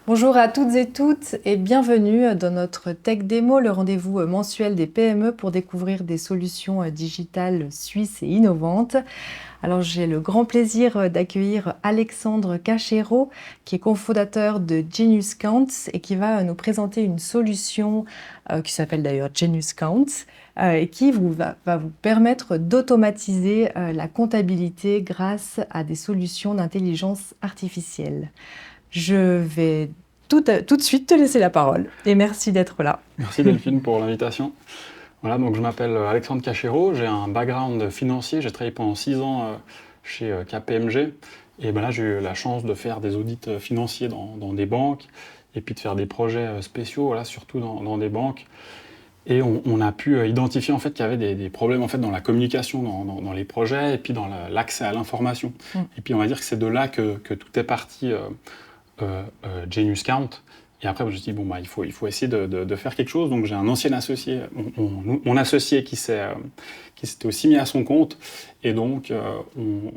Bonjour à toutes et toutes et bienvenue dans notre Tech Démo, le rendez-vous mensuel des PME pour découvrir des solutions digitales suisses et innovantes. Alors j'ai le grand plaisir d'accueillir Alexandre Cachero, qui est cofondateur de Genius Counts et qui va nous présenter une solution qui s'appelle d'ailleurs Genius Counts et qui va vous permettre d'automatiser la comptabilité grâce à des solutions d'intelligence artificielle. Je vais tout de suite te laisser la parole et merci d'être là. Merci Delphine pour l'invitation. Voilà, donc je m'appelle Alexandre Cachero, j'ai un background financier, j'ai travaillé pendant 6 ans chez KPMG et ben là j'ai eu la chance de faire des audits financiers dans des banques et puis de faire des projets spéciaux, voilà, surtout dans des banques. Et on a pu identifier en fait qu'il y avait des problèmes en fait dans la communication dans les projets et puis dans l'accès à l'information. Et puis on va dire que c'est de là que tout est parti. Genius Count. Et après, je me suis dit, bon, bah, il faut essayer de faire quelque chose. Donc, j'ai un ancien associé, mon associé qui s'était aussi mis à son compte. Et donc,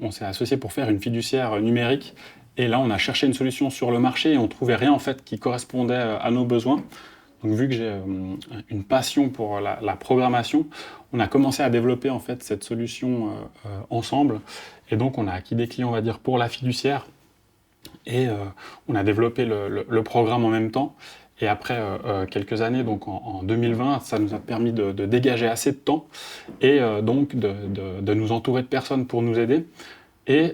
on s'est associé pour faire une fiduciaire numérique. Et là, on a cherché une solution sur le marché et on ne trouvait rien, en fait, qui correspondait à nos besoins. Donc, vu que j'ai une passion pour la programmation, on a commencé à développer, en fait, cette solution ensemble. Et donc, on a acquis des clients, on va dire, pour la fiduciaire. Et on a développé le programme en même temps. Et après quelques années, donc en 2020, ça nous a permis de dégager assez de temps et donc de nous entourer de personnes pour nous aider. Et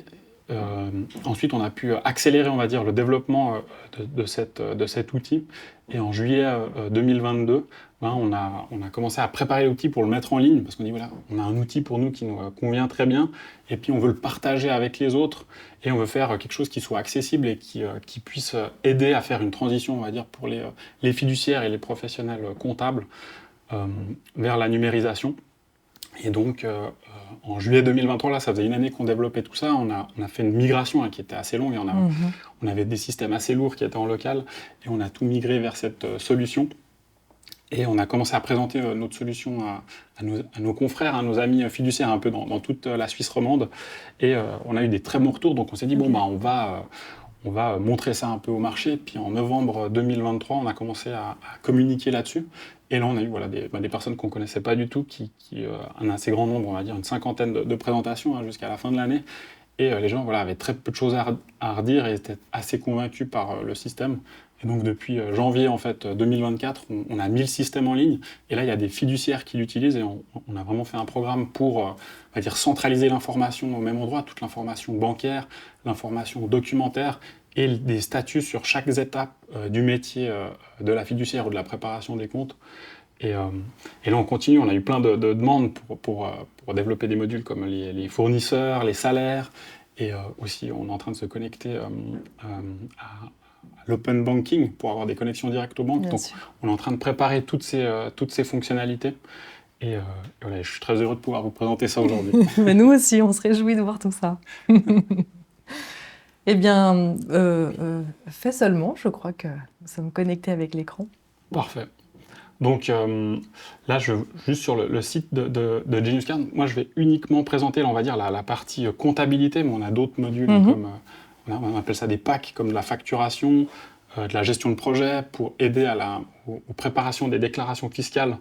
ensuite, on a pu accélérer, on va dire, le développement de cet outil. Et en juillet 2022, ben, on a commencé à préparer l'outil pour le mettre en ligne, parce qu'on dit, voilà, on a un outil pour nous qui nous convient très bien, et puis on veut le partager avec les autres, et on veut faire quelque chose qui soit accessible et qui puisse aider à faire une transition, on va dire, pour les fiduciaires et les professionnels comptables vers la numérisation. Et donc, en juillet 2023, là, ça faisait une année qu'on développait tout ça. On a fait une migration qui était assez longue. Et on avait des systèmes assez lourds qui étaient en local. Et on a tout migré vers cette solution. Et on a commencé à présenter notre solution à nos confrères, à nos amis fiduciaires, un peu dans toute la Suisse romande. Et on a eu des très bons retours. Donc, on s'est dit, bon, bah, on va montrer ça un peu au marché. Puis en novembre 2023, on a commencé à communiquer là-dessus. Et là, on a eu voilà, des personnes qu'on ne connaissait pas du tout, un assez grand nombre, on va dire une cinquantaine de présentations jusqu'à la fin de l'année. Et les gens voilà, avaient très peu de choses à redire et étaient assez convaincus par le système. Et donc depuis janvier en fait, 2024, on a mis le système en ligne. Et là, il y a des fiduciaires qui l'utilisent et on a vraiment fait un programme pour on va dire, centraliser l'information au même endroit, toute l'information bancaire, l'information documentaire et des statuts sur chaque étape du métier de la fiduciaire ou de la préparation des comptes. Et là, on continue. On a eu plein de demandes pour développer des modules comme les fournisseurs, les salaires. Et aussi, on est en train de se connecter à l'open banking pour avoir des connexions directes aux banques. Bien Donc, sûr. on est en train de préparer toutes ces fonctionnalités. Et voilà, je suis très heureux de pouvoir vous présenter ça aujourd'hui. Mais nous aussi, on se réjouit de voir tout ça. Eh bien, fais seulement, je crois que nous sommes connectés avec l'écran. Parfait. Donc là, juste sur le site de Genius Card, moi je vais uniquement présenter, là, on va dire, la partie comptabilité, mais on a d'autres modules, comme on appelle ça des packs, comme de la facturation, de la gestion de projet, pour aider aux préparations des déclarations fiscales.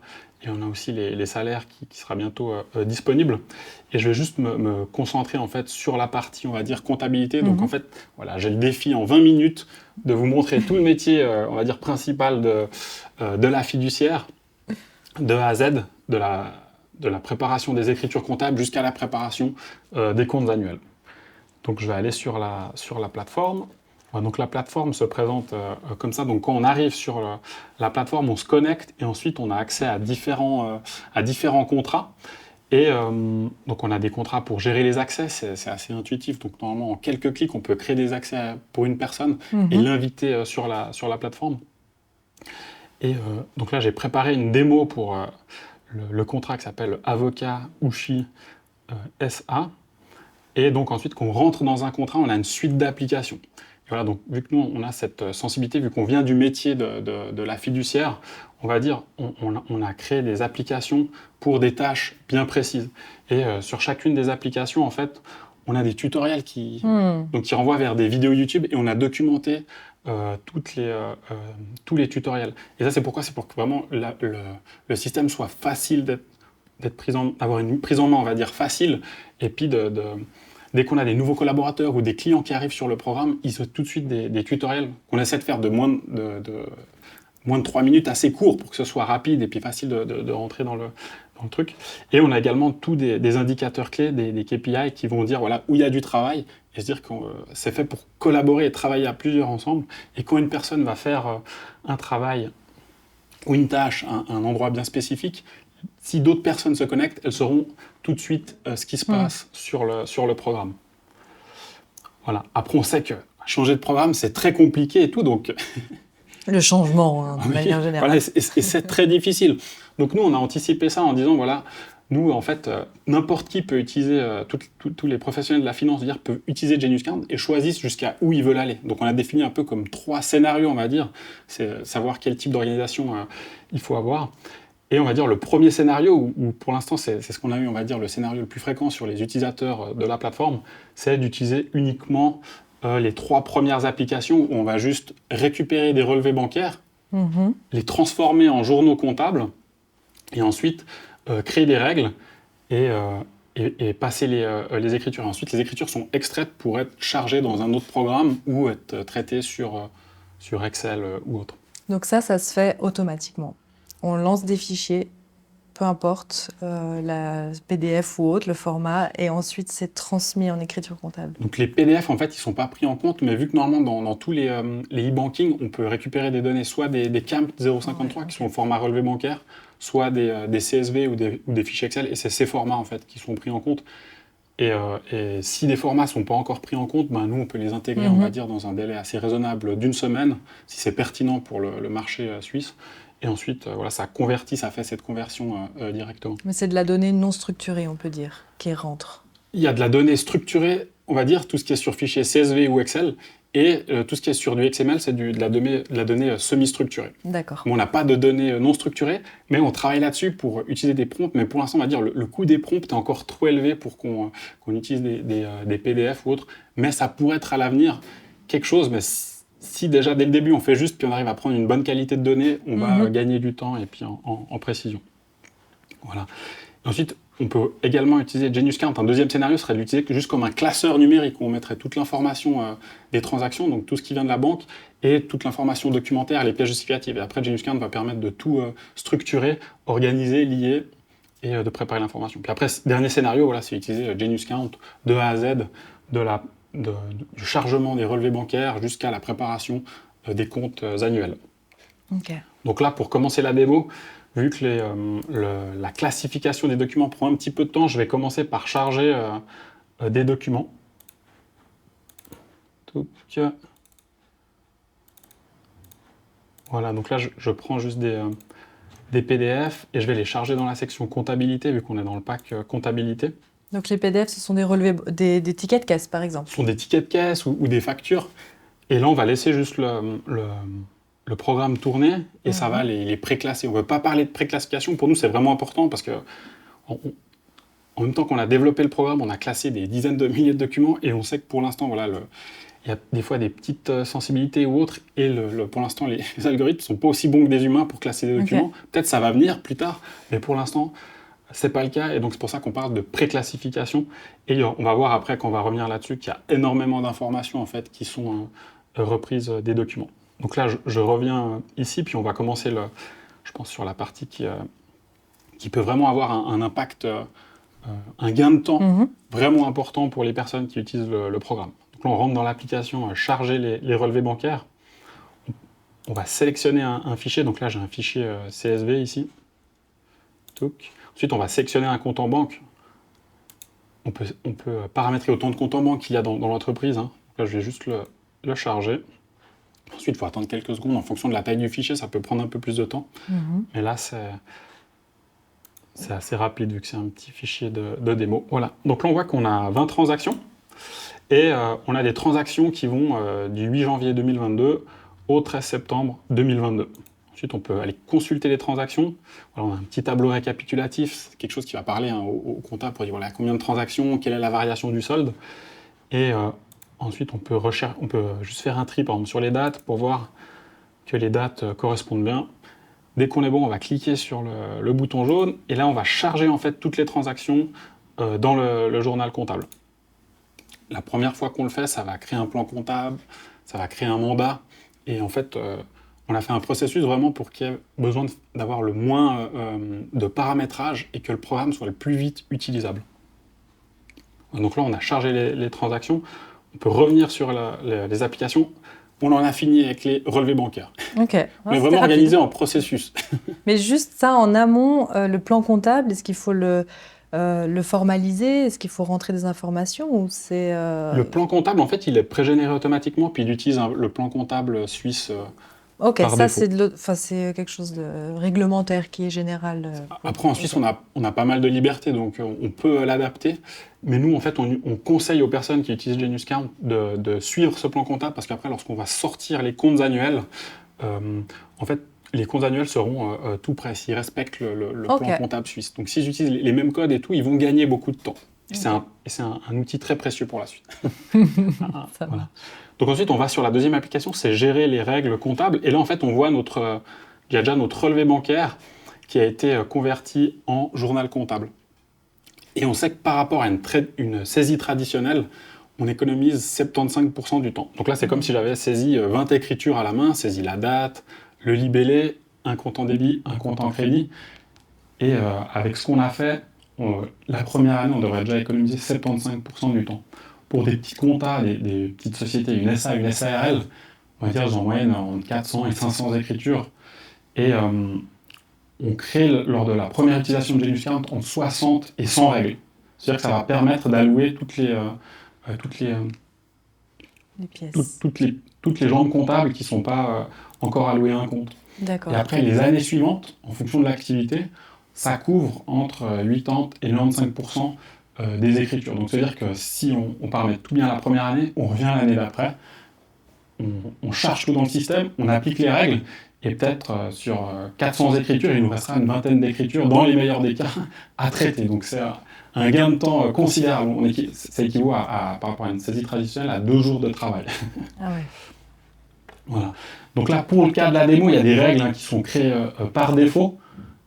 Et on a aussi les salaires qui sera bientôt disponible. Et je vais juste me concentrer en fait sur la partie, on va dire, comptabilité. Donc en fait, voilà, j'ai le défi en 20 minutes de vous montrer tout le métier, on va dire, principal de la fiduciaire, de A à Z, de la préparation des écritures comptables jusqu'à la préparation des comptes annuels. Donc je vais aller sur la plateforme. Voilà, donc la plateforme se présente comme ça. Donc quand on arrive sur la plateforme, on se connecte et ensuite on a accès à différents contrats. Et donc on a des contrats pour gérer les accès, c'est assez intuitif. Donc normalement en quelques clics, on peut créer des accès pour une personne et l'inviter sur la plateforme. Et donc là, j'ai préparé une démo pour le contrat qui s'appelle Avocat Ushi SA. Et donc ensuite, qu'on rentre dans un contrat, on a une suite d'applications. Et voilà, donc vu que nous, on a cette sensibilité, vu qu'on vient du métier de la fiduciaire, on va dire, on a créé des applications pour des tâches bien précises. Et sur chacune des applications, en fait, on a des tutoriels qui renvoient vers des vidéos YouTube et on a documenté tous les tutoriels. Et ça, c'est pourquoi? C'est pour que vraiment le système soit facile d'avoir une prise en main, on va dire, facile. Et puis, dès qu'on a des nouveaux collaborateurs ou des clients qui arrivent sur le programme, ils ont tout de suite des tutoriels qu'on essaie de faire de moins de 3 minutes, assez courts pour que ce soit rapide et puis facile de rentrer dans le truc. Et on a également tous des indicateurs clés, des KPI qui vont dire voilà, où il y a du travail et se dire que c'est fait pour collaborer et travailler à plusieurs ensemble. Et quand une personne va faire un travail ou une tâche à un endroit bien spécifique, si d'autres personnes se connectent, elles sauront tout de suite ce qui se passe sur le programme. Voilà. Après, on sait que changer de programme, c'est très compliqué et tout, donc le changement, de manière générale. Voilà, et c'est très difficile. Donc nous, on a anticipé ça en disant, voilà, nous, en fait, n'importe qui peut utiliser, tous les professionnels de la finance peuvent utiliser GeniusCount et choisissent jusqu'à où ils veulent aller. Donc on a défini un peu comme 3 scénarios, on va dire, c'est savoir quel type d'organisation il faut avoir. Et on va dire le premier scénario, où pour l'instant c'est ce qu'on a eu, on va dire le scénario le plus fréquent sur les utilisateurs de la plateforme, c'est d'utiliser uniquement les 3 premières applications où on va juste récupérer des relevés bancaires, les transformer en journaux comptables, et ensuite créer des règles et passer les écritures. Et ensuite, les écritures sont extraites pour être chargées dans un autre programme ou être traitées sur Excel ou autre. Donc ça se fait automatiquement. On lance des fichiers, peu importe, la PDF ou autre, le format, et ensuite c'est transmis en écriture comptable. Donc les PDF, en fait, ils ne sont pas pris en compte, mais vu que normalement, dans tous les e-banking, on peut récupérer des données, soit des CAMP 053 qui sont au format relevé bancaire, soit des CSV ou des fichiers Excel, et c'est ces formats, en fait, qui sont pris en compte. Et si des formats ne sont pas encore pris en compte, nous, on peut les intégrer, on va dire, dans un délai assez raisonnable d'1 semaine, si c'est pertinent pour le marché suisse. Et ensuite, ça convertit, ça fait cette conversion directement. Mais c'est de la donnée non structurée, on peut dire, qui rentre. Il y a de la donnée structurée, on va dire, tout ce qui est sur fichier CSV ou Excel, et tout ce qui est sur du XML, c'est de la donnée semi-structurée. D'accord. On n'a pas de données non structurées, mais on travaille là-dessus pour utiliser des prompts. Mais pour l'instant, on va dire le coût des prompts est encore trop élevé pour qu'on utilise des PDF ou autres. Mais ça pourrait être à l'avenir quelque chose. Mais si déjà dès le début on fait juste, puis on arrive à prendre une bonne qualité de données, on va gagner du temps et puis en précision. Voilà. Ensuite, on peut également utiliser GeniusCount. Un deuxième scénario serait d'utiliser juste comme un classeur numérique où on mettrait toute l'information des transactions, donc tout ce qui vient de la banque, et toute l'information documentaire, les pièces justificatives. Et après, GeniusCount va permettre de tout structurer, organiser, lier et de préparer l'information. Puis après, dernier scénario, c'est utiliser GeniusCount de A à Z, du chargement des relevés bancaires jusqu'à la préparation des comptes annuels. Okay. Donc là, pour commencer la démo, vu que la classification des documents prend un petit peu de temps, je vais commencer par charger des documents. Voilà, donc là, je prends juste des PDF et je vais les charger dans la section comptabilité, vu qu'on est dans le pack comptabilité. Donc les PDF, ce sont des relevés, des tickets de caisse, par exemple. Ce sont des tickets de caisse ou des factures. Et là, on va laisser juste le programme tourner et ça va les préclasser. On ne veut pas parler de préclassification. Pour nous, c'est vraiment important parce que en même temps qu'on a développé le programme, on a classé des dizaines de milliers de documents et on sait que pour l'instant, il y a des fois des petites sensibilités ou autres et pour l'instant, les algorithmes ne sont pas aussi bons que des humains pour classer des documents. Okay. Peut-être ça va venir plus tard, mais pour l'instant, c'est pas le cas et donc c'est pour ça qu'on parle de préclassification. Et on va voir après, quand on va revenir là-dessus, qu'il y a énormément d'informations en fait qui sont reprises des documents. Donc là, je reviens ici, puis on va commencer, je pense, sur la partie qui peut vraiment avoir un impact, un gain de temps vraiment important pour les personnes qui utilisent le programme. Donc là, on rentre dans l'application, charger les relevés bancaires. On va sélectionner un fichier. Donc là, j'ai un fichier CSV ici. Ensuite, on va sélectionner un compte en banque. On peut paramétrer autant de comptes en banque qu'il y a dans l'entreprise. Donc là, je vais juste le charger. Ensuite, il faut attendre quelques secondes en fonction de la taille du fichier, ça peut prendre un peu plus de temps. Mais là, c'est assez rapide vu que c'est un petit fichier de démo. Voilà. Donc là, on voit qu'on a 20 transactions et on a des transactions qui vont du 8 janvier 2022 au 13 septembre 2022. Ensuite, on peut aller consulter les transactions. Voilà, on a un petit tableau récapitulatif, c'est quelque chose qui va parler au comptable pour dire voilà, combien de transactions, quelle est la variation du solde. Et Ensuite, on peut juste faire un tri, par exemple, sur les dates pour voir que les dates correspondent bien. Dès qu'on est bon, on va cliquer sur le bouton jaune et là, on va charger en fait toutes les transactions dans le journal comptable. La première fois qu'on le fait, ça va créer un plan comptable, ça va créer un mandat et en fait, on a fait un processus vraiment pour qu'il y ait besoin d'avoir le moins de paramétrage et que le programme soit le plus vite utilisable. Donc là, on a chargé les transactions. On peut revenir sur les applications. On en a fini avec les relevés bancaires. Ok. On est vraiment organisé en processus. Mais juste ça, en amont, le plan comptable, est-ce qu'il faut le formaliser? Est-ce qu'il faut rentrer des informations ou c'est... Le plan comptable, en fait, il est pré-généré automatiquement, puis il utilise le plan comptable suisse Ok, par ça défaut. c'est quelque chose de réglementaire qui est général. Après, en Suisse, on a pas mal de liberté, donc on peut l'adapter. Mais nous, en fait, on conseille aux personnes qui utilisent GeniusCount de suivre ce plan comptable, parce qu'après, lorsqu'on va sortir les comptes annuels, en fait, les comptes annuels seront tout prêts s'ils respectent le Ok. plan comptable suisse. Donc, s'ils utilisent les mêmes codes et tout, ils vont gagner beaucoup de temps. Et Ok. c'est un outil très précieux pour la suite. Ça Voilà. marche. Donc ensuite, on va sur la deuxième application, c'est gérer les règles comptables. Et là, en fait, on voit il y a déjà notre relevé bancaire qui a été converti en journal comptable. Et on sait que par rapport à une saisie traditionnelle, on économise 75% du temps. Donc là, c'est comme si j'avais saisi 20 écritures à la main, saisi la date, le libellé, un compte en débit, un compte en crédit. Et avec ce qu'on a fait, la première année, on devrait déjà économiser 75% du temps. Pour des petits comptas, des petites sociétés, une SA, une SARL, on va dire en moyenne entre 400 et 500 écritures. Et on crée, lors de la première utilisation de GeniusCount, entre 60 et 100 règles. C'est-à-dire que ça va permettre d'allouer toutes Les pièces. les jambes comptables qui ne sont pas encore allouées à un compte. D'accord. Et après, les années suivantes, en fonction de l'activité, ça couvre entre 80 et 95% des écritures. Donc, c'est-à-dire que si on paramètre tout bien la première année, on revient l'année d'après, on charge tout dans le système, on applique les règles, et peut-être sur 400 écritures, il nous restera une vingtaine d'écritures, dans les meilleurs des cas, à traiter. Donc, c'est un gain de temps considérable. Ça équivaut par rapport à une saisie traditionnelle à 2 jours de travail. Ah ouais. Voilà. Donc là, pour le cas de la démo, il y a des règles qui sont créées par défaut.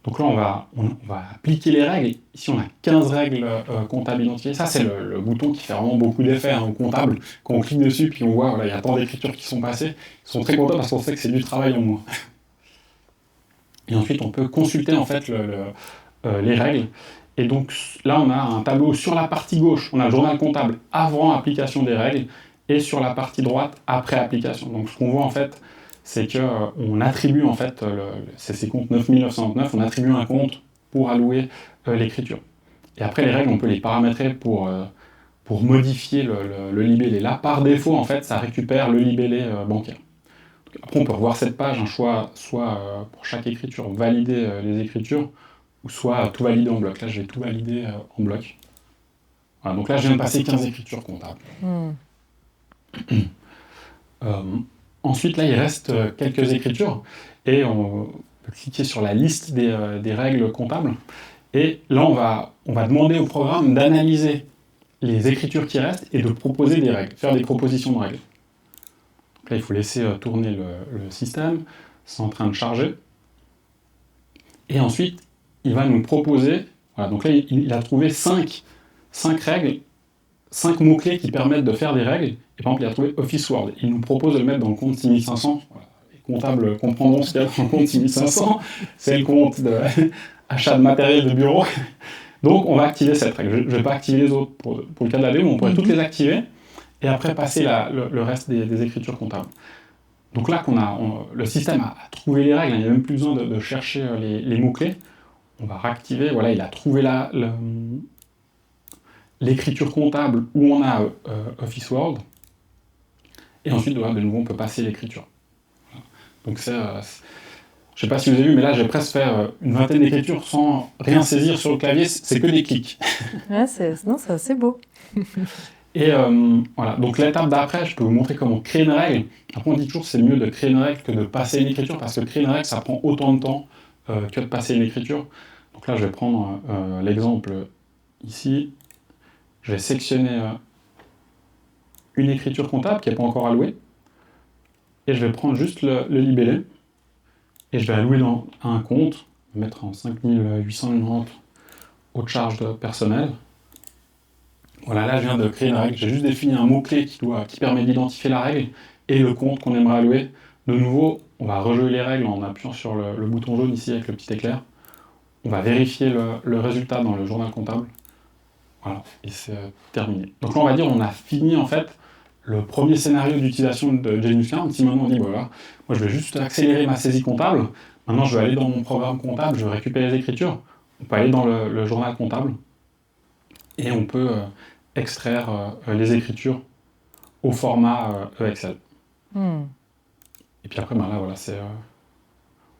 Donc là, on va appliquer les règles. Ici, on a 15 règles comptables identifiées. Ça, c'est le bouton qui fait vraiment beaucoup d'effet au comptable. Quand on clique dessus, puis on voit, voilà, il y a tant d'écritures qui sont passées. Ils sont très contents parce qu'on sait que c'est du travail en moins. Et ensuite, on peut consulter en fait les règles. Et donc là, on a un tableau sur la partie gauche. On a le journal comptable avant application des règles et sur la partie droite après application. Donc ce qu'on voit en fait, c'est qu'on attribue en fait, c'est ces comptes 9999, on attribue un compte pour allouer l'écriture. Et après les règles, on peut les paramétrer pour modifier le libellé. Là, par défaut, en fait, ça récupère le libellé bancaire. Après, on peut revoir cette page, un choix, soit pour chaque écriture, valider les écritures, ou soit tout valider en bloc. Là, je vais tout valider en bloc. Voilà, donc là, je viens de passer 15 écritures comptables. Ensuite, là, il reste quelques écritures, et on peut cliquer sur la liste des règles comptables. Et là, on va demander au programme d'analyser les écritures qui restent et de proposer des règles, faire des propositions de règles. Donc là, il faut laisser tourner le système, c'est en train de charger. Et ensuite, il va nous proposer, voilà, donc là, il a trouvé 5 règles, 5 mots-clés qui permettent de faire des règles. Et par exemple, il a trouvé Office Word. Il nous propose de le mettre dans le compte 6500. Voilà. Les comptables comprendront ce qu'il y a dans le compte 6500. C'est le compte d'achat de matériel de bureau. Donc, on va activer cette règle. Je ne vais pas activer les autres pour le cas de la démo, mais on pourrait toutes les activer et après passer le reste des écritures comptables. Donc là, le système a trouvé les règles, il n'y a même plus besoin de chercher les mots-clés. On va réactiver, voilà, il a trouvé l'écriture comptable où on a Office Word. Et ensuite, de nouveau, on peut passer l'écriture. Voilà. Donc je ne sais pas si vous avez vu, mais là, j'ai presque fait une vingtaine d'écritures sans rien saisir sur le clavier, c'est que des clics. Ouais, c'est assez beau. Et voilà, donc l'étape d'après, je peux vous montrer comment créer une règle. Après, on dit toujours que c'est mieux de créer une règle que de passer une écriture, parce que créer une règle, ça prend autant de temps que de passer une écriture. Donc là, je vais prendre l'exemple ici. Je vais sélectionner une écriture comptable qui n'est pas encore allouée, et je vais prendre juste le libellé, et je vais allouer dans un compte, mettre en 5890 haute charge de personnel. Voilà, là je viens de créer une règle, j'ai juste défini un mot-clé qui permet d'identifier la règle et le compte qu'on aimerait allouer. De nouveau, on va rejouer les règles en appuyant sur le bouton jaune ici avec le petit éclair. On va vérifier le résultat dans le journal comptable. Voilà, et c'est terminé. Donc là, on va dire on a fini en fait le premier scénario d'utilisation de GeniusCard. Si maintenant on dit, voilà, moi je vais juste accélérer ma saisie comptable, maintenant je vais aller dans mon programme comptable, je vais récupérer les écritures, on peut aller dans le journal comptable, et on peut extraire les écritures au format Excel. Et puis après, ben là, voilà,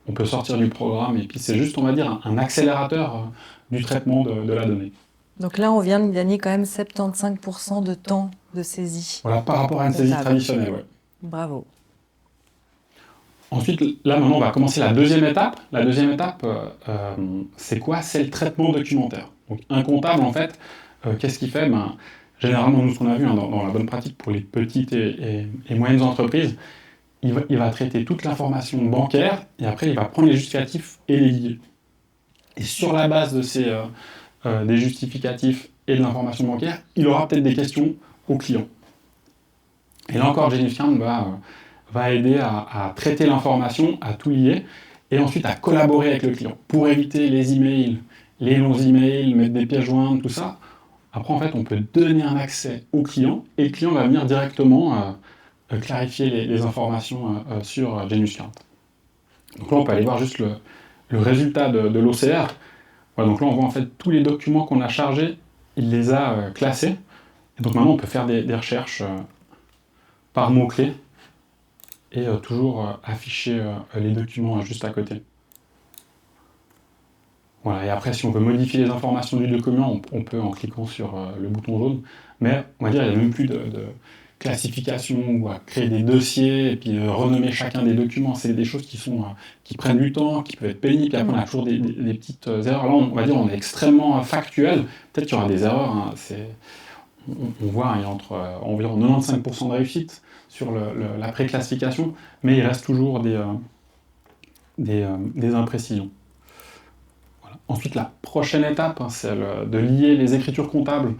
on peut sortir du programme, et puis c'est juste, on va dire, un accélérateur du traitement de la donnée. Donc là, on vient de gagner quand même 75% de temps de saisie. Voilà, par rapport à une saisie traditionnelle, ouais. Bravo. Ensuite, là, maintenant, on va commencer la deuxième étape. La deuxième étape, c'est quoi? C'est le traitement documentaire. Donc, un comptable, en fait, qu'est-ce qu'il fait? Généralement, nous, ce qu'on a vu dans la bonne pratique pour les petites et moyennes entreprises, il va traiter toute l'information bancaire, et après, il va prendre les justificatifs et les lier. Et sur la base de des justificatifs et de l'information bancaire, il aura peut-être des questions aux clients. Et là encore, GeniusCard va aider à traiter l'information, à tout lier, et ensuite à collaborer avec le client pour éviter les emails, les longs emails, mettre des pièces jointes, tout ça. Après, en fait, on peut donner un accès au client, et le client va venir directement clarifier les informations sur GeniusCard. Donc là, on peut aller voir juste le résultat de l'OCR. Voilà, donc là, on voit en fait tous les documents qu'on a chargés, il les a classés. Et donc maintenant, on peut faire des recherches par mots-clés et toujours afficher les documents juste à côté. Voilà, et après, si on veut modifier les informations du document, on peut en cliquant sur le bouton jaune. Mais on va dire, il n'y a même plus de classification ou à créer des dossiers et puis renommer chacun des documents. C'est des choses qui prennent du temps, qui peuvent être pénibles, puis après on a toujours des petites erreurs. Là, on va dire on est extrêmement factuel. Peut-être qu'il y aura des erreurs. Hein. On voit il y a entre environ 95% de réussite sur la préclassification, mais il reste toujours des imprécisions. Voilà. Ensuite, la prochaine étape, c'est de lier les écritures comptables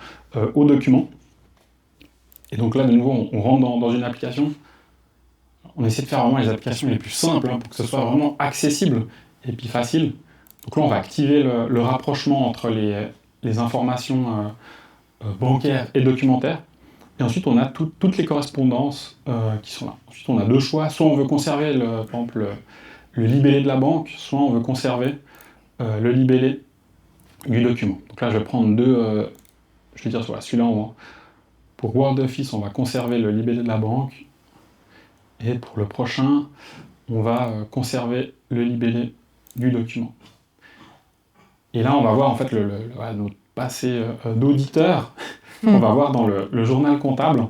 aux documents. Et donc là, de nouveau, on rentre dans une application. On essaie de faire vraiment les applications les plus simples pour que ce soit vraiment accessible et puis facile. Donc là, on va activer le rapprochement entre les informations bancaires et documentaires. Et ensuite, on a toutes les correspondances qui sont là. Ensuite, on a deux choix. Soit on veut conserver, par exemple, le libellé de la banque, soit on veut conserver le libellé du document. Donc là, je vais prendre je vais dire voilà, celui-là, pour Word Office, on va conserver le libellé de la banque. Et pour le prochain, on va conserver le libellé du document. Et là, on va voir en fait notre passé d'auditeur. On va voir dans le journal comptable.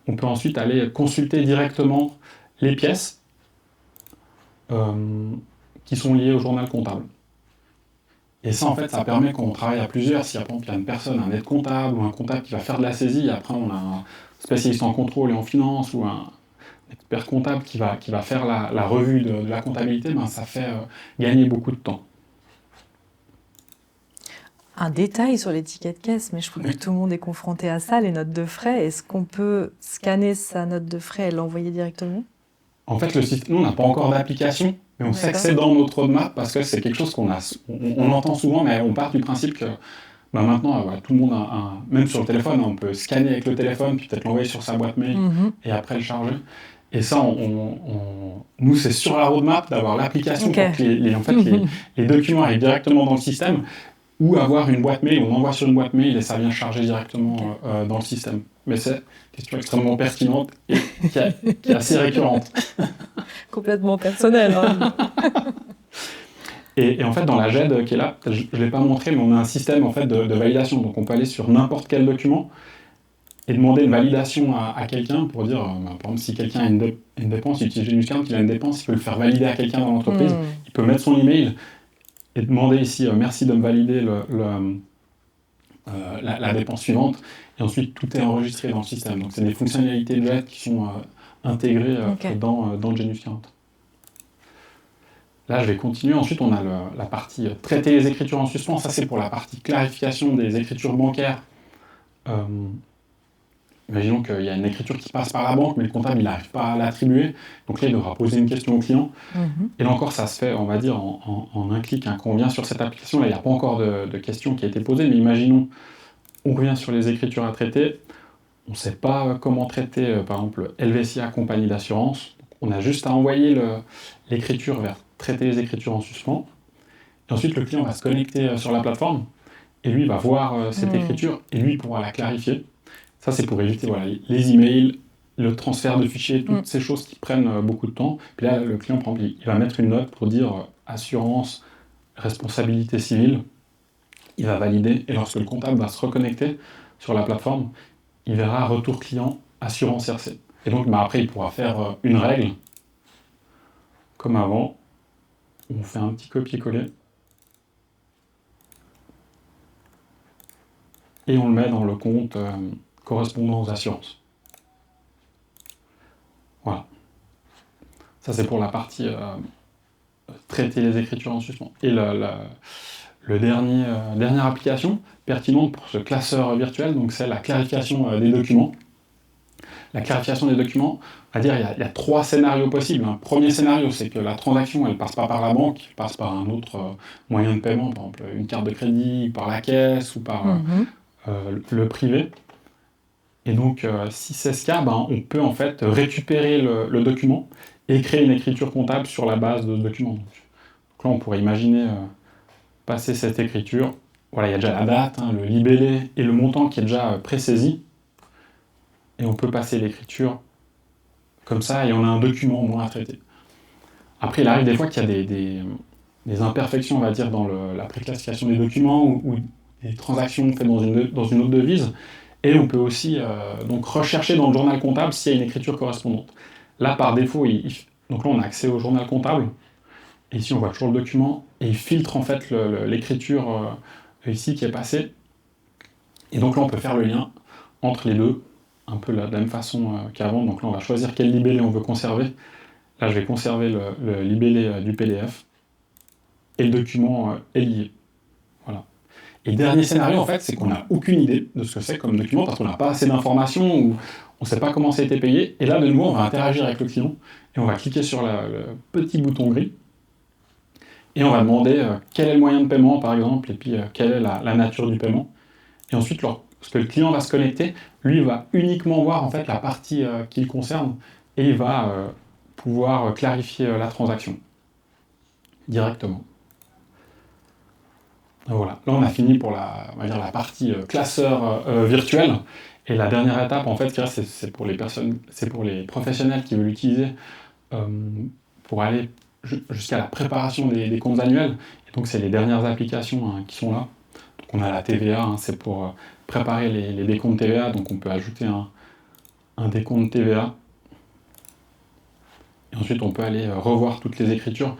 On peut ensuite aller consulter directement les pièces qui sont liées au journal comptable. Et ça, en fait, ça permet qu'on travaille à plusieurs. Si, par exemple, il y a une personne, un aide comptable ou un comptable qui va faire de la saisie, et après, on a un spécialiste en contrôle et en finance ou un expert comptable qui va faire la revue de la comptabilité, ça fait gagner beaucoup de temps. Un détail sur les tickets de caisse, mais je crois que tout le monde est confronté à ça, les notes de frais. Est-ce qu'on peut scanner sa note de frais et l'envoyer directement? En fait, nous, on n'a pas encore d'application, mais on sait que c'est dans notre roadmap parce que c'est quelque chose qu'on entend souvent, mais on part du principe que maintenant, tout le monde même sur le téléphone, on peut scanner avec le téléphone, puis peut-être l'envoyer sur sa boîte mail et après le charger. Et ça, nous, c'est sur la roadmap d'avoir l'application pour que les documents arrivent directement dans le système, ou avoir une boîte mail, on envoie sur une boîte mail et ça vient charger directement dans le système. Mais c'est une question extrêmement pertinente et qui est assez récurrente. Complètement personnelle. Hein. Et en fait, dans la GED qui est là, je ne l'ai pas montré, mais on a un système en fait, de validation. Donc on peut aller sur n'importe quel document et demander une validation à quelqu'un pour dire, par exemple, si quelqu'un a une dépense, il utilise GeniusCard, qu'il a une dépense, il peut le faire valider à quelqu'un dans l'entreprise, il peut mettre son email et demander ici, merci de me valider la dépense suivante, et ensuite tout est enregistré dans le système. Donc c'est des fonctionnalités de Jet qui sont intégrées dans le Genius 40. Là, je vais continuer. Ensuite, on a la partie traiter les écritures en suspens. Ça, c'est pour la partie clarification des écritures bancaires. Imaginons qu'il y a une écriture qui passe par la banque, mais le comptable, il n'arrive pas à l'attribuer. Donc là, il devra poser une question au client. Et là encore, ça se fait, on va dire, en un clic. Quand on vient sur cette application, là, il n'y a pas encore de question qui a été posée, mais imaginons, on revient sur les écritures à traiter. On ne sait pas comment traiter, par exemple, Helvetia compagnie d'assurance. On a juste à envoyer l'écriture vers traiter les écritures en suspens. Et ensuite, le client va se connecter sur la plateforme et lui va voir cette écriture et lui pourra la clarifier. Ça, c'est pour éviter les emails, le transfert de fichiers, toutes ces choses qui prennent beaucoup de temps. Puis là, le client, par exemple, il va mettre une note pour dire assurance, responsabilité civile. Il va valider et lorsque le comptable va se reconnecter sur la plateforme, il verra retour client assurance RC. Et donc, après, il pourra faire une règle comme avant. On fait un petit copier-coller. Et on le met dans le compte correspondant aux assurances. Voilà. Ça, c'est pour la partie traiter les écritures en suspens. Et le dernière application pertinente pour ce classeur virtuel, donc c'est la clarification des documents. La clarification des documents, on va dire, il y a 3 scénarios possibles. Un premier scénario, c'est que la transaction, elle ne passe pas par la banque, elle passe par un autre moyen de paiement, par exemple une carte de crédit, par la caisse ou par le privé. Et donc, si c'est ce cas, on peut en fait récupérer le document et créer une écriture comptable sur la base de ce document. Donc là, on pourrait imaginer passer cette écriture. Voilà, il y a déjà la date, le libellé et le montant qui est déjà présaisi. Et on peut passer l'écriture comme ça et on a un document au moins à traiter. Après, il arrive des fois qu'il y a des imperfections, on va dire, dans la préclassification des documents ou des transactions faites dans une autre devise. Et on peut aussi donc rechercher dans le journal comptable s'il y a une écriture correspondante. Là, par défaut, donc là, on a accès au journal comptable. Et ici, on voit toujours le document. Et il filtre en fait l'écriture ici qui est passée. Et donc là, on peut faire le lien entre les deux, un peu de la même façon qu'avant. Donc là, on va choisir quel libellé on veut conserver. Là, je vais conserver le libellé du PDF. Et le document est lié. Voilà. Et le dernier scénario, en fait, c'est qu'on n'a aucune idée de ce que c'est comme document parce qu'on n'a pas assez d'informations ou on ne sait pas comment ça a été payé. Et là, de nouveau, on va interagir avec le client et on va cliquer sur le petit bouton gris et on va demander quel est le moyen de paiement, par exemple, et puis quelle est la nature du paiement. Et ensuite, lorsque le client va se connecter, lui va uniquement voir en fait la partie qui le concerne et il va pouvoir clarifier la transaction directement. Voilà, là on a fini pour la partie classeur virtuel. Et la dernière étape, en fait, c'est pour les professionnels qui veulent l'utiliser pour aller jusqu'à la préparation des comptes annuels. Et donc c'est les dernières applications qui sont là. Donc on a la TVA, c'est pour préparer les décomptes TVA. Donc on peut ajouter un décompte TVA. Et ensuite on peut aller revoir toutes les écritures.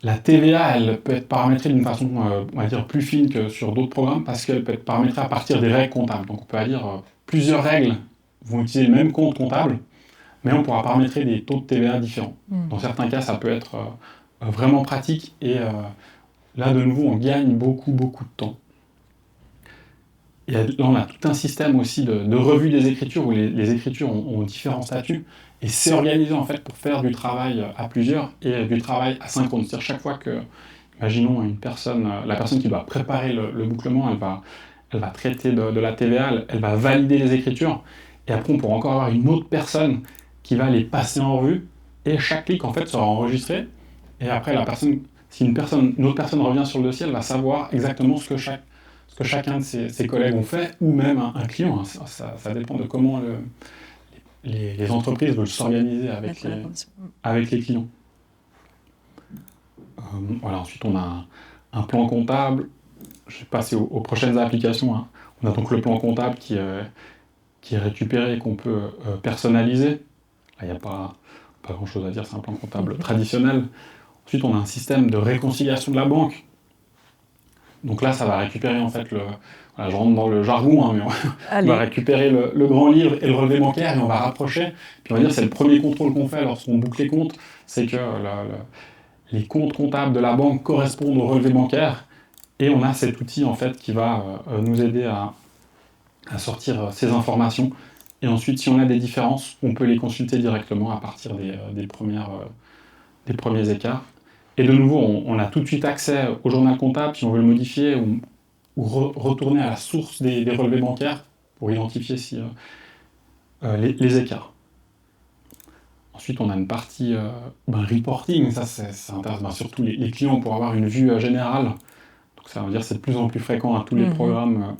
La TVA, elle peut être paramétrée d'une façon, on va dire, plus fine que sur d'autres programmes parce qu'elle peut être paramétrée à partir des règles comptables. Donc on peut dire plusieurs règles vont utiliser le même compte comptable, mais on pourra paramétrer des taux de TVA différents. Dans certains cas, ça peut être vraiment pratique et là, de nouveau, on gagne beaucoup de temps. Et là, on a tout un système aussi de revue des écritures où les écritures ont différents statuts. Et c'est organisé en fait pour faire du travail à plusieurs et du travail asynchrone. C'est-à-dire chaque fois que, imaginons la personne qui doit préparer le bouclement, elle va traiter de la TVA, elle va valider les écritures. Et après, on pourra encore avoir une autre personne qui va les passer en revue. Et chaque clic en fait sera enregistré. Et après, si une autre personne revient sur le dossier, elle va savoir exactement ce que chacun de ses collègues ont fait, ou même un client. Ça dépend de comment les entreprises veulent s'organiser avec les clients. Voilà, ensuite, on a un plan comptable. Je vais passer aux prochaines applications. On a donc le plan comptable qui est récupéré et qu'on peut personnaliser. Là, il n'y a pas grand-chose à dire, c'est un plan comptable traditionnel. Ensuite, on a un système de réconciliation de la banque. Donc là, ça va récupérer en fait voilà, je rentre dans le jargon, hein, mais on Allez. va récupérer le grand livre et le relevé bancaire et on va rapprocher. Puis on va dire c'est le premier contrôle qu'on fait lorsqu'on boucle les comptes, c'est que les comptes comptables de la banque correspondent au relevé bancaire et on a cet outil en fait qui va nous aider à sortir ces informations. Et ensuite, si on a des différences, on peut les consulter directement à partir des premiers écarts. Et de nouveau, on a tout de suite accès au journal comptable si on veut le modifier ou retourner à la source des relevés bancaires pour identifier les écarts. Ensuite, on a une partie reporting, ça intéresse surtout les clients pour avoir une vue générale. Donc ça veut dire que c'est de plus en plus fréquent, tous les programmes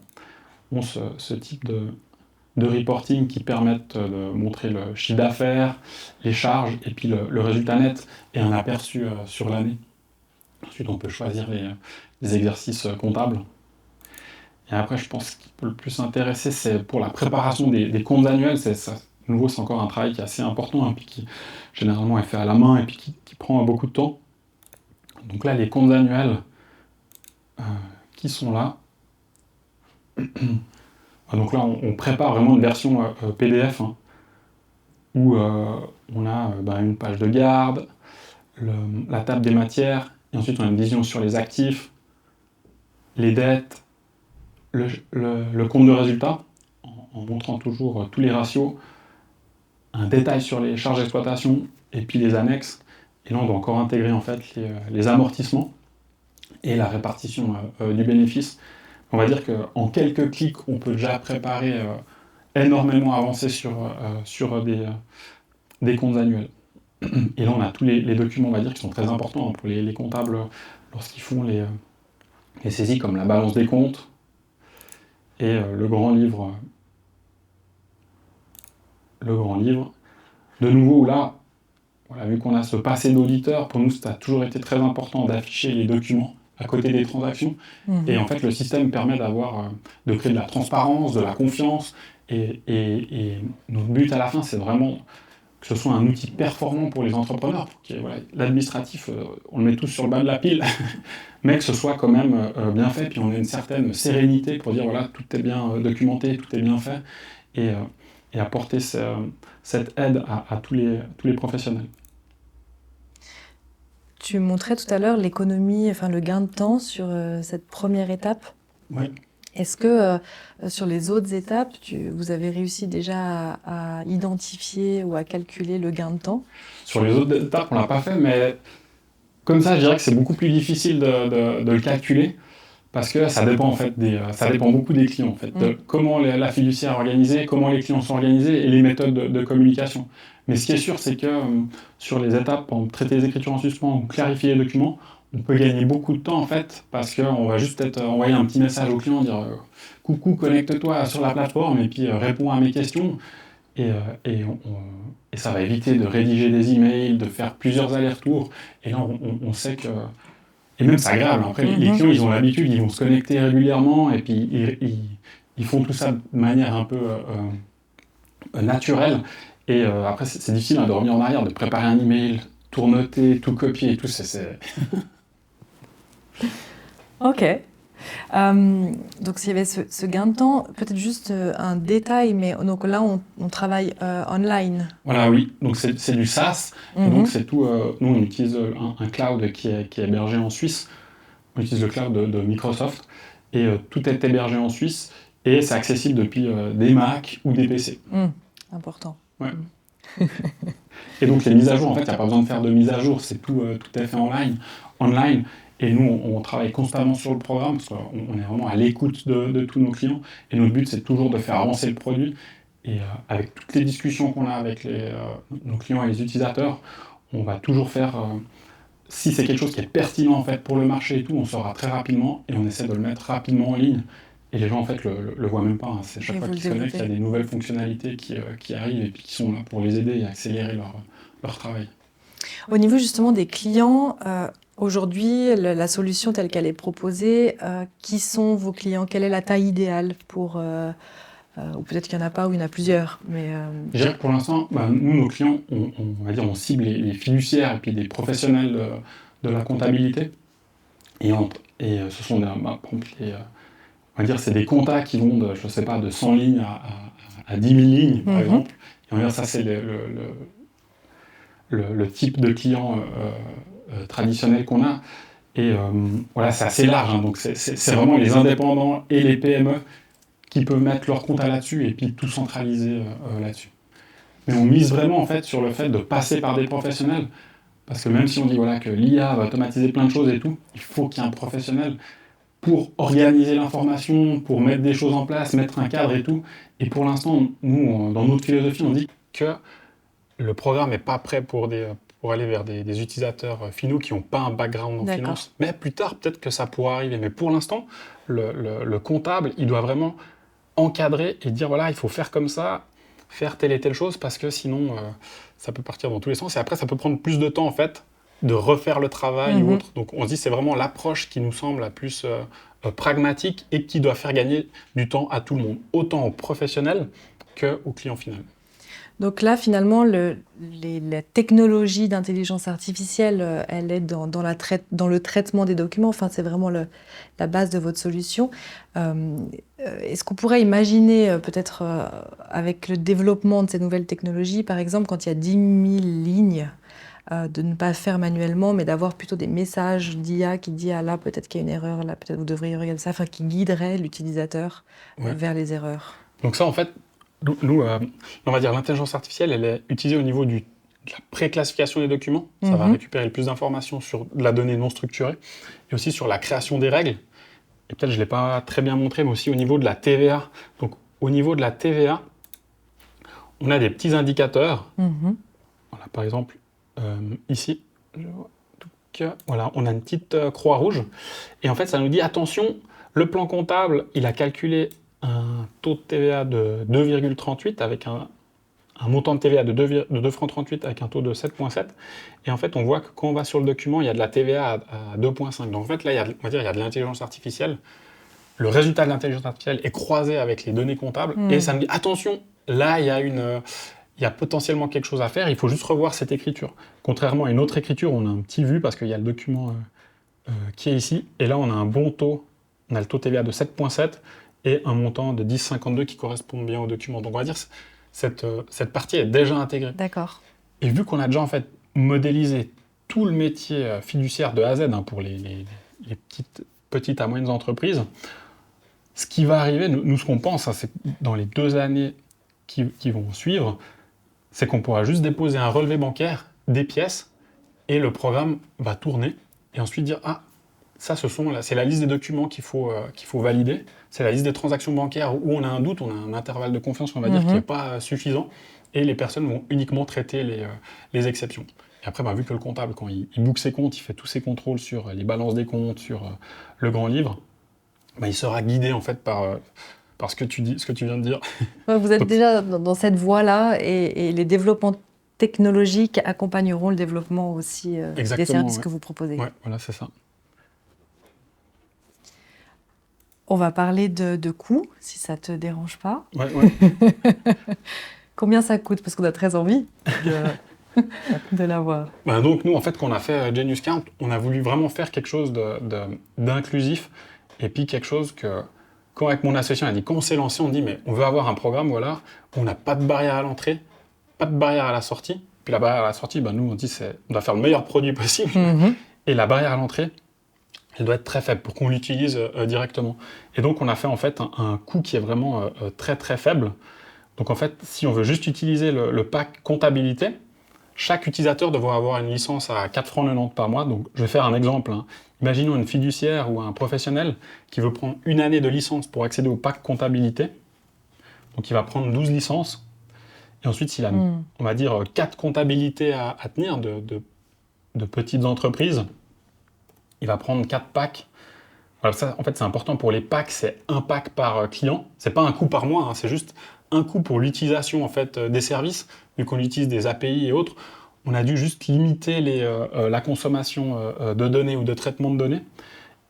ont ce type de reporting qui permettent de montrer le chiffre d'affaires, les charges et puis le résultat net et un aperçu sur l'année. Ensuite, on peut choisir les exercices comptables. Et après, je pense qu'il peut le plus intéresser, c'est pour la préparation des comptes annuels. De nouveau, c'est encore un travail qui est assez important, puis qui généralement est fait à la main et puis qui prend beaucoup de temps. Donc là, les comptes annuels qui sont là. Donc là, on prépare vraiment une version PDF où on a une page de garde, la table des matières, et ensuite on a une vision sur les actifs, les dettes, le compte de résultat, en montrant toujours tous les ratios, un détail sur les charges d'exploitation et puis les annexes. Et là, on doit encore intégrer en fait les amortissements et la répartition du bénéfice. On va dire qu'en quelques clics, on peut déjà préparer énormément avancé sur des comptes annuels. Et là, on a tous les documents, on va dire, qui sont très importants pour les comptables lorsqu'ils font les saisies, comme la balance des comptes et le grand livre. De nouveau, là, voilà, vu qu'on a ce passé d'auditeur, pour nous, ça a toujours été très important d'afficher les documents à côté des transactions. Et en fait, le système permet de créer de la transparence, de la confiance. Et notre but à la fin, c'est vraiment que ce soit un outil performant pour les entrepreneurs. L'administratif, on le met tous sur le bas de la pile, mais que ce soit quand même bien fait, puis on a une certaine sérénité pour dire voilà, tout est bien documenté, tout est bien fait, et apporter cette aide à tous les professionnels. Tu montrais tout à l'heure l'économie, enfin le gain de temps sur cette première étape. Oui. Est-ce que sur les autres étapes, vous avez réussi déjà à identifier ou à calculer le gain de temps? Sur les autres étapes, on ne l'a pas fait, mais comme ça, je dirais que c'est beaucoup plus difficile de le calculer, parce que ça dépend, en fait, ça dépend beaucoup des clients, en fait, de comment la fiduciaire est organisée, comment les clients sont organisés et les méthodes de communication. Mais ce qui est sûr, c'est que sur les étapes, en traiter les écritures en suspens ou clarifier les documents, on peut gagner beaucoup de temps en fait, parce qu'on va juste peut-être envoyer un petit message au client, dire coucou, connecte-toi sur la plateforme et puis réponds à mes questions. Et ça va éviter de rédiger des emails, de faire plusieurs allers-retours. Et là, on sait que... Et même c'est agréable. Après, les clients, ils ont l'habitude, ils vont se connecter régulièrement et puis ils font tout ça de manière un peu naturelle. Et après, c'est difficile de revenir en arrière, de préparer un email, tout noter, tout copier et tout. Ok. Donc s'il y avait ce gain de temps, peut-être juste un détail, mais donc là on travaille online. Voilà, oui. Donc c'est du SaaS. Et donc c'est tout. Nous on utilise un cloud qui est hébergé en Suisse. On utilise le cloud de Microsoft et tout est hébergé en Suisse et c'est accessible depuis des Mac ou des PC. Important. Ouais. Et donc les mises à jour, en fait, il n'y a pas besoin de faire de mise à jour, c'est tout est fait online. Et nous, on travaille constamment sur le programme, parce qu'on est vraiment à l'écoute de tous nos clients. Et notre but, c'est toujours de faire avancer le produit. Et avec toutes les discussions qu'on a avec nos clients et les utilisateurs, on va toujours faire... si c'est quelque chose qui est pertinent en fait, pour le marché et tout, on saura très rapidement et on essaie de le mettre rapidement en ligne. Et les gens, en fait, le voient même pas. C'est chaque fois qu'ils se connectent, il y a des nouvelles fonctionnalités qui arrivent et puis qui sont là pour les aider et accélérer leur travail. Au niveau justement des clients, aujourd'hui, la solution telle qu'elle est proposée, qui sont vos clients? Quelle est la taille idéale pour... ou peut-être qu'il n'y en a pas ou il y en a plusieurs. Mais Je dirais que pour l'instant, nous, nos clients, on cible les fiduciaires et puis les professionnels de la comptabilité. Et ce sont par exemple, on va dire, c'est des comptas qui vont de, je sais pas, de 100 lignes à 10 000 lignes, par exemple. Et on va dire, ça, c'est le type de client traditionnel qu'on a. Et voilà, c'est assez large, hein, donc c'est vraiment les indépendants et les PME qui peuvent mettre leur compta là-dessus et puis tout centraliser là-dessus. Mais on mise vraiment en fait sur le fait de passer par des professionnels, parce que même si on dit voilà, que l'IA va automatiser plein de choses et tout, il faut qu'il y ait un professionnel pour organiser l'information, pour mettre des choses en place, mettre un cadre et tout. Et pour l'instant, nous, dans notre philosophie, on dit que le programme n'est pas prêt pour aller vers des utilisateurs finaux qui n'ont pas un background en finance. Mais plus tard, peut-être que ça pourra arriver. Mais pour l'instant, le comptable, il doit vraiment encadrer et dire voilà, il faut faire comme ça, faire telle et telle chose, parce que sinon, ça peut partir dans tous les sens. Et après, ça peut prendre plus de temps, en fait, de refaire le travail ou autre. Donc, on se dit c'est vraiment l'approche qui nous semble la plus pragmatique et qui doit faire gagner du temps à tout le monde, autant aux professionnels qu'au client final. Donc là, finalement, la technologie d'intelligence artificielle, elle est dans le traitement des documents. Enfin, c'est vraiment la base de votre solution. Est-ce qu'on pourrait imaginer, peut-être avec le développement de ces nouvelles technologies, par exemple, quand il y a 10 000 lignes, de ne pas faire manuellement, mais d'avoir plutôt des messages d'IA qui dit « Ah là, peut-être qu'il y a une erreur, là, peut-être vous devriez regarder ça », enfin, qui guiderait l'utilisateur vers les erreurs. Donc ça, en fait, nous, on va dire l'intelligence artificielle, elle est utilisée au niveau de la préclassification des documents. Ça va récupérer le plus d'informations sur de la donnée non structurée et aussi sur la création des règles. Et peut-être je ne l'ai pas très bien montré, mais aussi au niveau de la TVA. Donc au niveau de la TVA, on a des petits indicateurs. Voilà, par exemple, ici, voilà, on a une petite croix rouge. Et en fait, ça nous dit, attention, le plan comptable, il a calculé un taux de TVA de 2,38 avec un montant de TVA de 2,38 francs avec un taux de 7,7. Et en fait, on voit que quand on va sur le document, il y a de la TVA à 2,5. Donc en fait, là, on va dire, il y a de l'intelligence artificielle. Le résultat de l'intelligence artificielle est croisé avec les données comptables. Et ça me dit, attention, là, il y a potentiellement quelque chose à faire. Il faut juste revoir cette écriture. Contrairement à une autre écriture, on a un petit vu parce qu'il y a le document qui est ici. Et là, on a un bon taux. On a le taux TVA de 7,7 et un montant de 10,52 qui correspond bien au document. Donc on va dire cette partie est déjà intégrée. D'accord. Et vu qu'on a déjà en fait modélisé tout le métier fiduciaire de A à Z pour les petites à moyennes entreprises, ce qui va arriver, nous ce qu'on pense, c'est dans les 2 années qui vont suivre, c'est qu'on pourra juste déposer un relevé bancaire, des pièces, et le programme va tourner, et ensuite dire « Ah, ça, c'est la liste des documents qu'il faut valider. C'est la liste des transactions bancaires où on a un doute, on a un intervalle de confiance, on va dire, qui n'est pas suffisant. Et les personnes vont uniquement traiter les exceptions. Et après, vu que le comptable, quand il book ses comptes, il fait tous ses contrôles sur les balances des comptes, sur le grand livre, il sera guidé en fait par ce que tu viens de dire. Vous êtes déjà dans cette voie-là et les développements technologiques accompagneront le développement aussi des services que vous proposez. Oui, voilà, c'est ça. On va parler de coûts, si ça ne te dérange pas. Ouais. Combien ça coûte? Parce qu'on a très envie de l'avoir. Donc nous, en fait, quand on a fait Genius Count, on a voulu vraiment faire quelque chose d'inclusif. Et puis quelque chose que, quand avec mon associé, on a dit, quand on s'est lancé, on dit, mais on veut avoir un programme, voilà, où on n'a pas de barrière à l'entrée, pas de barrière à la sortie. Puis la barrière à la sortie, nous, on dit, on doit faire le meilleur produit possible. Et la barrière à l'entrée, elle doit être très faible pour qu'on l'utilise directement. Et donc, on a fait en fait un coût qui est vraiment très très faible. Donc en fait, si on veut juste utiliser le pack comptabilité, chaque utilisateur devra avoir une licence à 4,90 francs par mois. Donc je vais faire un exemple. Imaginons une fiduciaire ou un professionnel qui veut prendre une année de licence pour accéder au pack comptabilité. Donc il va prendre 12 licences. Et ensuite, s'il a, on va dire, 4 comptabilités à tenir de petites entreprises, il va prendre 4 packs. Alors ça, en fait, c'est important pour les packs, c'est un pack par client. C'est pas un coût par mois, c'est juste un coût pour l'utilisation en fait, des services. Vu qu'on utilise des API et autres, on a dû juste limiter la consommation de données ou de traitement de données.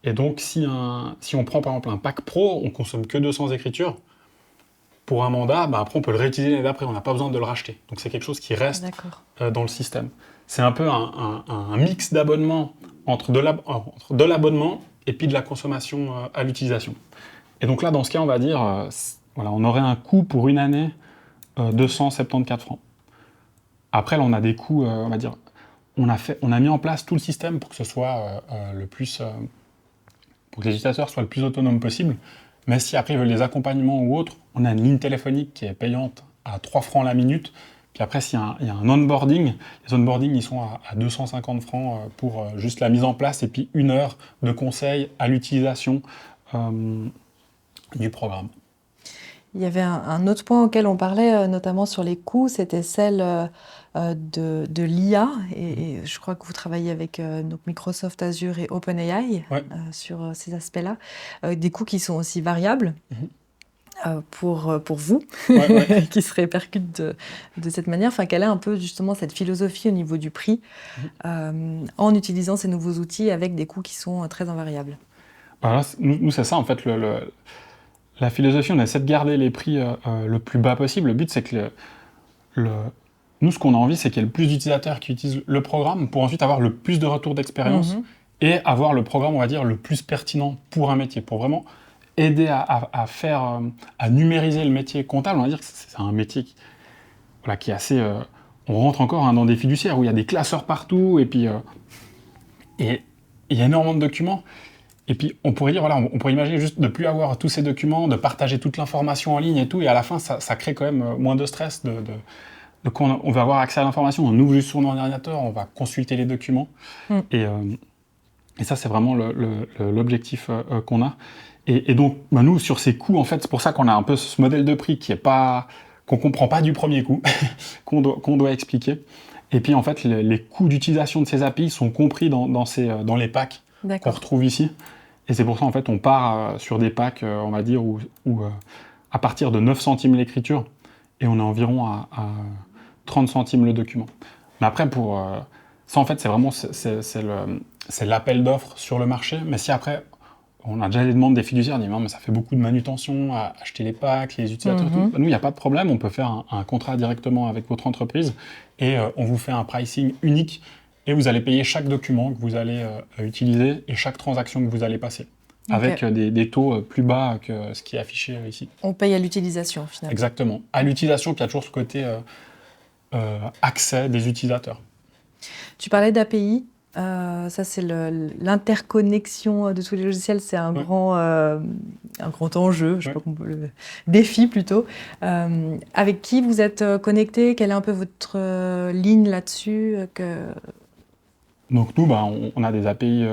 Et donc, si on prend par exemple un pack pro, on consomme que 200 écritures. Pour un mandat, après on peut le réutiliser l'année d'après, on n'a pas besoin de le racheter. Donc c'est quelque chose qui reste dans le système. C'est un peu un mix d'abonnements entre de l'abonnement et puis de la consommation à l'utilisation. Et donc là, dans ce cas, on va dire, voilà, on aurait un coût pour une année 274 francs. Après, là, on a des coûts, on va dire, on a mis en place tout le système pour que ce soit pour que les utilisateurs soient le plus autonomes possible. Mais si après ils veulent des accompagnements ou autres, on a une ligne téléphonique qui est payante à 3 francs la minute. Puis après, s'il y a un onboarding, les onboardings, ils sont à 250 francs pour juste la mise en place et puis 1 heure de conseil à l'utilisation du programme. Il y avait un autre point auquel on parlait, notamment sur les coûts, c'était celle de l'IA. Et je crois que vous travaillez avec donc Microsoft Azure et OpenAI Ouais. sur ces aspects-là. Des coûts qui sont aussi variables. Pour vous, Ouais. qui se répercutent de cette manière. Enfin, quelle est un peu justement cette philosophie au niveau du prix en utilisant ces nouveaux outils avec des coûts qui sont très invariables? Alors là, nous, c'est ça, en fait, la philosophie, on essaie de garder les prix le plus bas possible. Le but, c'est que nous, ce qu'on a envie, c'est qu'il y ait le plus d'utilisateurs qui utilisent le programme pour ensuite avoir le plus de retours d'expérience et avoir le programme, on va dire, le plus pertinent pour un métier, pour vraiment aider à numériser le métier comptable. On va dire que c'est un métier qui est assez... on rentre encore dans des fiduciaires où il y a des classeurs partout et puis et il y a énormément de documents. Et puis, on pourrait dire, voilà, on pourrait imaginer juste de ne plus avoir tous ces documents, de partager toute l'information en ligne et tout, et à la fin, ça crée quand même moins de stress. On va avoir accès à l'information, on ouvre juste son ordinateur, on va consulter les documents. Et ça, c'est vraiment l'objectif qu'on a. Et donc, nous, sur ces coûts, en fait, c'est pour ça qu'on a un peu ce modèle de prix qu'on ne comprend pas du premier coup, qu'on doit expliquer. Et puis, en fait, les coûts d'utilisation de ces API sont compris dans les packs qu'on retrouve ici. Et c'est pour ça, en fait, on part sur des packs, on va dire, où à partir de 9 centimes l'écriture, et on est environ à 30 centimes le document. Mais après, ça, en fait, c'est vraiment c'est l'appel d'offres sur le marché. Mais si après, on a déjà les demandes des fiduciaires, on dit non, mais ça fait beaucoup de manutention à acheter les packs, les utilisateurs, tout. Nous, il n'y a pas de problème, on peut faire un contrat directement avec votre entreprise et on vous fait un pricing unique. Et vous allez payer chaque document que vous allez utiliser et chaque transaction que vous allez passer, avec des taux plus bas que ce qui est affiché ici. On paye à l'utilisation, finalement. Exactement. À l'utilisation, puis il y a toujours ce côté accès des utilisateurs. Tu parlais d'API. Ça, c'est l'interconnexion de tous les logiciels. C'est un grand enjeu, je sais pas comment le défi plutôt. Avec qui vous êtes connecté? Quelle est un peu votre ligne là-dessus Donc nous, on a des API,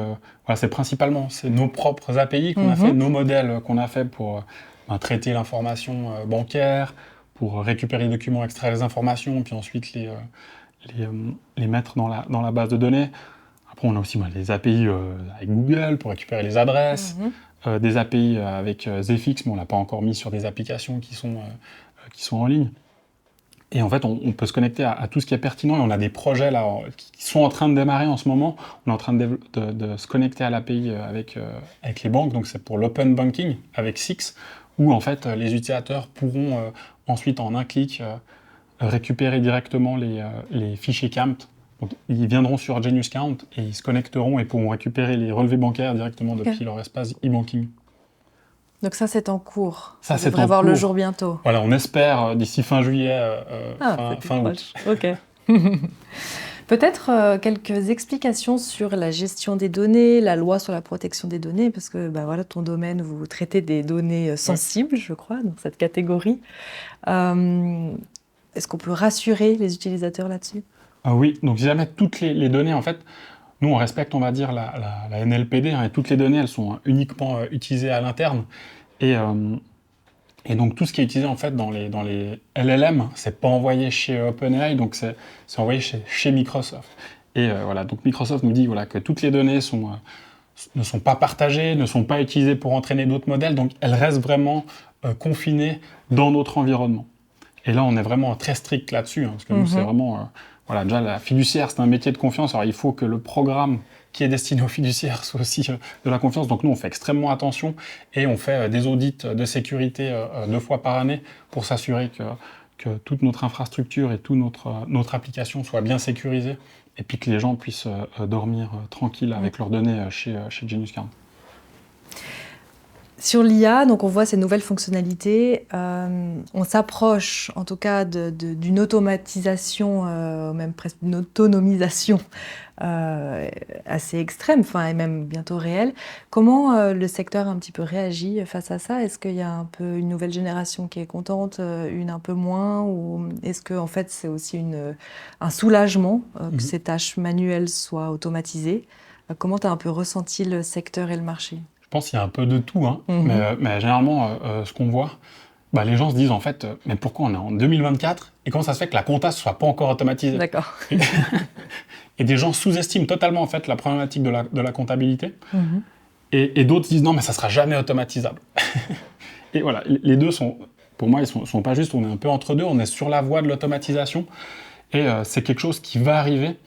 c'est principalement nos propres API qu'on a fait, nos modèles qu'on a fait pour traiter l'information bancaire, pour récupérer les documents, extraire les informations, puis ensuite les mettre dans la base de données. Après, on a aussi des API avec Google pour récupérer les adresses, des API avec Zefix, mais on ne l'a pas encore mis sur des applications qui sont en ligne. Et en fait, on peut se connecter à tout ce qui est pertinent et on a des projets là qui sont en train de démarrer en ce moment. On est en train de se connecter à l'API avec les banques, donc c'est pour l'open banking avec Six, où en fait les utilisateurs pourront ensuite en un clic récupérer directement les fichiers CAMT. Donc, ils viendront sur Genius Count et ils se connecteront et pourront récupérer les relevés bancaires directement depuis leur espace e-banking. Donc ça, c'est en cours. Ça devrait voir le jour bientôt. Voilà, on espère d'ici fin juillet, fin août. Ok. Peut-être quelques explications sur la gestion des données, la loi sur la protection des données, parce que ton domaine, vous traitez des données sensibles, je crois, dans cette catégorie. Est-ce qu'on peut rassurer les utilisateurs là-dessus? Oui, donc si jamais toutes les données, en fait, nous on respecte, on va dire, la NLPD, et toutes les données, elles sont uniquement utilisées à l'interne. Et donc tout ce qui est utilisé en fait dans les LLM, c'est pas envoyé chez OpenAI, donc c'est envoyé chez Microsoft. Et donc Microsoft nous dit que toutes les données ne sont pas partagées, ne sont pas utilisées pour entraîner d'autres modèles, donc elles restent vraiment confinées dans notre environnement. Et là, on est vraiment très strict là-dessus, parce que nous, c'est vraiment... déjà, la fiduciaire, c'est un métier de confiance. Alors, il faut que le programme qui est destiné aux fiduciaires soit aussi de la confiance. Donc, nous, on fait extrêmement attention et on fait des audits de sécurité 2 fois par année pour s'assurer que toute notre infrastructure et toute notre application soit bien sécurisée et puis que les gens puissent dormir tranquilles avec leurs données chez Genius 40. Sur l'IA, donc on voit ces nouvelles fonctionnalités, on s'approche en tout cas d'une automatisation, même presque d'une autonomisation assez extrême, et même bientôt réelle. Comment le secteur a un petit peu réagi face à ça? Est-ce qu'il y a un peu une nouvelle génération qui est contente, une un peu moins, ou est-ce que en fait c'est aussi un soulagement que ces tâches manuelles soient automatisées? Comment tu as un peu ressenti le secteur et le marché? Je pense qu'il y a un peu de tout, hein. Mais généralement, ce qu'on voit, les gens se disent en fait, mais pourquoi on est en 2024 et comment ça se fait que la compta ne soit pas encore automatisée? D'accord. Et des gens sous-estiment totalement en fait la problématique de la comptabilité. Et d'autres disent non, mais ça ne sera jamais automatisable. Et voilà, les deux sont, pour moi, ils sont pas justes. On est un peu entre deux, on est sur la voie de l'automatisation. Et c'est quelque chose qui va arriver.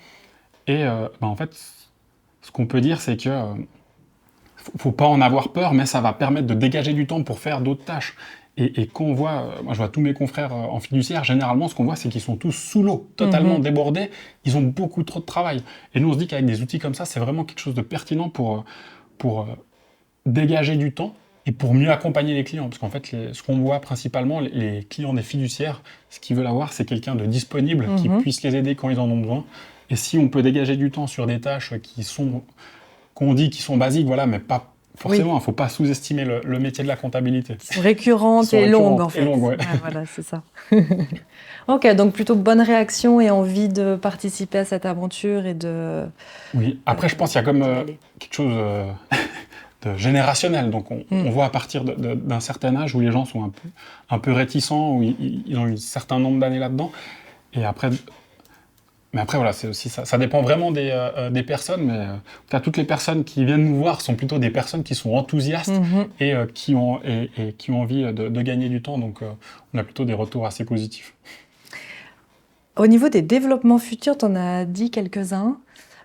Et en fait, ce qu'on peut dire, c'est que faut pas en avoir peur, mais ça va permettre de dégager du temps pour faire d'autres tâches. Et quand on voit, moi je vois tous mes confrères en fiduciaire, généralement ce qu'on voit c'est qu'ils sont tous sous l'eau, totalement débordés, ils ont beaucoup trop de travail. Et nous on se dit qu'avec des outils comme ça, c'est vraiment quelque chose de pertinent pour dégager du temps et pour mieux accompagner les clients. Parce qu'en fait, ce qu'on voit principalement, les clients des fiduciaires, ce qu'ils veulent avoir, c'est quelqu'un de disponible qui puisse les aider quand ils en ont besoin. Et si on peut dégager du temps sur des tâches qu'on dit qui sont basiques, voilà, mais pas forcément, il ne faut pas sous-estimer le métier de la comptabilité. Qui sont récurrentes et longues, en fait. Ouais. Voilà, c'est ça. Ok, donc plutôt bonne réaction et envie de participer à cette aventure et de... Oui, après je pense qu'il y a comme quelque chose de générationnel. Donc on voit à partir d'un certain âge où les gens sont un peu réticents, où ils ont eu un certain nombre d'années là-dedans. Et après... Mais après, voilà, c'est aussi ça dépend vraiment des personnes, mais en tout cas, toutes les personnes qui viennent nous voir sont plutôt des personnes qui sont enthousiastes et qui ont envie de gagner du temps, donc on a plutôt des retours assez positifs. Au niveau des développements futurs, tu en as dit quelques-uns.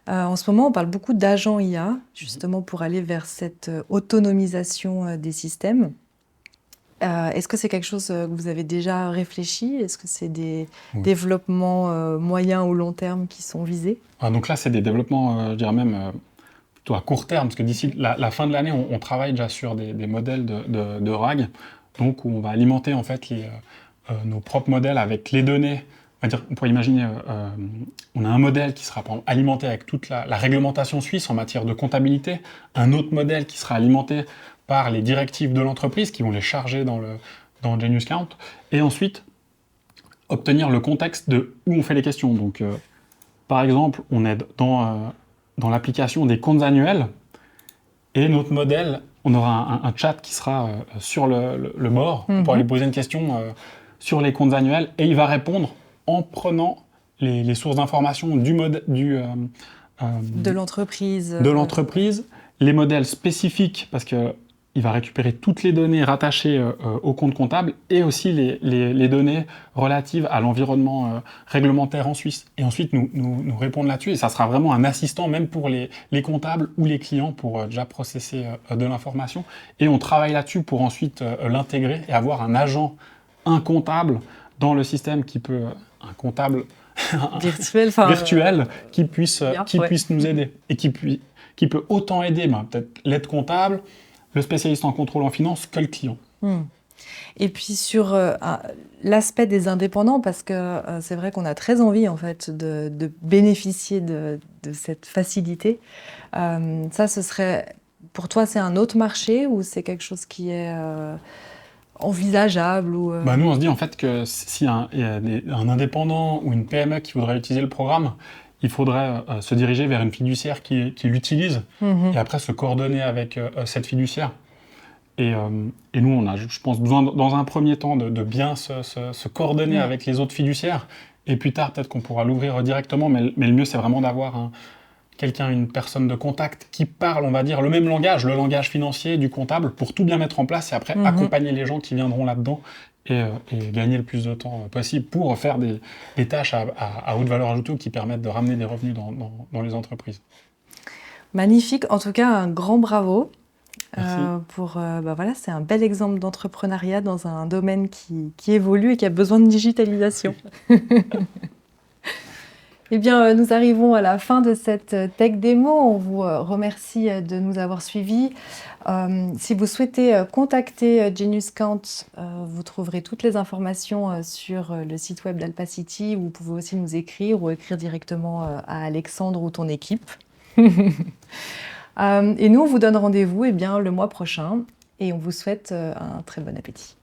En ce moment, on parle beaucoup d'agents IA, justement pour aller vers cette autonomisation des systèmes. Est-ce que c'est quelque chose que vous avez déjà réfléchi? Est-ce que c'est des développements moyens ou long terme qui sont visés? Donc là, c'est des développements, je dirais même, plutôt à court terme, parce que d'ici la fin de l'année, on travaille déjà sur des modèles de RAG, donc où on va alimenter en fait nos propres modèles avec les données. On pourrait imaginer, on a un modèle qui sera par exemple, alimenté avec toute la réglementation suisse en matière de comptabilité, un autre modèle qui sera alimenté par les directives de l'entreprise qui vont les charger dans Genius 40, et ensuite obtenir le contexte de où on fait les questions. Donc, par exemple, on est dans l'application des comptes annuels, et notre modèle, on aura un chat qui sera sur le bord pour lui poser une question sur les comptes annuels, et il va répondre en prenant les sources d'informations de l'entreprise, les modèles spécifiques, parce qu'il va récupérer toutes les données rattachées au compte comptable et aussi les données relatives à l'environnement réglementaire en Suisse. Et ensuite, nous répondre là-dessus. Et ça sera vraiment un assistant, même pour les comptables ou les clients, pour déjà processer de l'information. Et on travaille là-dessus pour ensuite l'intégrer et avoir un agent, un comptable dans le système qui peut... un comptable virtuel qui puisse nous aider et qui peut autant aider peut-être l'aide comptable, le spécialiste en contrôle en finance que le client. Et puis sur l'aspect des indépendants, parce que c'est vrai qu'on a très envie en fait de bénéficier de cette facilité. Ça, ce serait pour toi, c'est un autre marché ou c'est quelque chose qui est envisageable ou Nous, on se dit en fait que s'il y a un indépendant ou une PME qui voudrait utiliser le programme, il faudrait se diriger vers une fiduciaire qui l'utilise et après se coordonner avec cette fiduciaire. Et nous, on a, je pense, besoin dans un premier temps de bien se coordonner avec les autres fiduciaires. Et plus tard, peut-être qu'on pourra l'ouvrir directement, mais le mieux, c'est vraiment d'avoir une personne de contact qui parle, on va dire, le même langage, le langage financier du comptable, pour tout bien mettre en place et après accompagner les gens qui viendront là-dedans et gagner le plus de temps possible pour faire des tâches à haute valeur ajoutée qui permettent de ramener des revenus dans les entreprises. Magnifique. En tout cas, un grand bravo. Merci. C'est un bel exemple d'entrepreneuriat dans un domaine qui évolue et qui a besoin de digitalisation. Eh bien, nous arrivons à la fin de cette tech démo. On vous remercie de nous avoir suivis. Si vous souhaitez contacter Genius Count, vous trouverez toutes les informations sur le site web d'Alpacity. Vous pouvez aussi nous écrire ou écrire directement à Alexandre ou ton équipe. Et nous, on vous donne rendez-vous eh bien, le mois prochain et on vous souhaite un très bon appétit.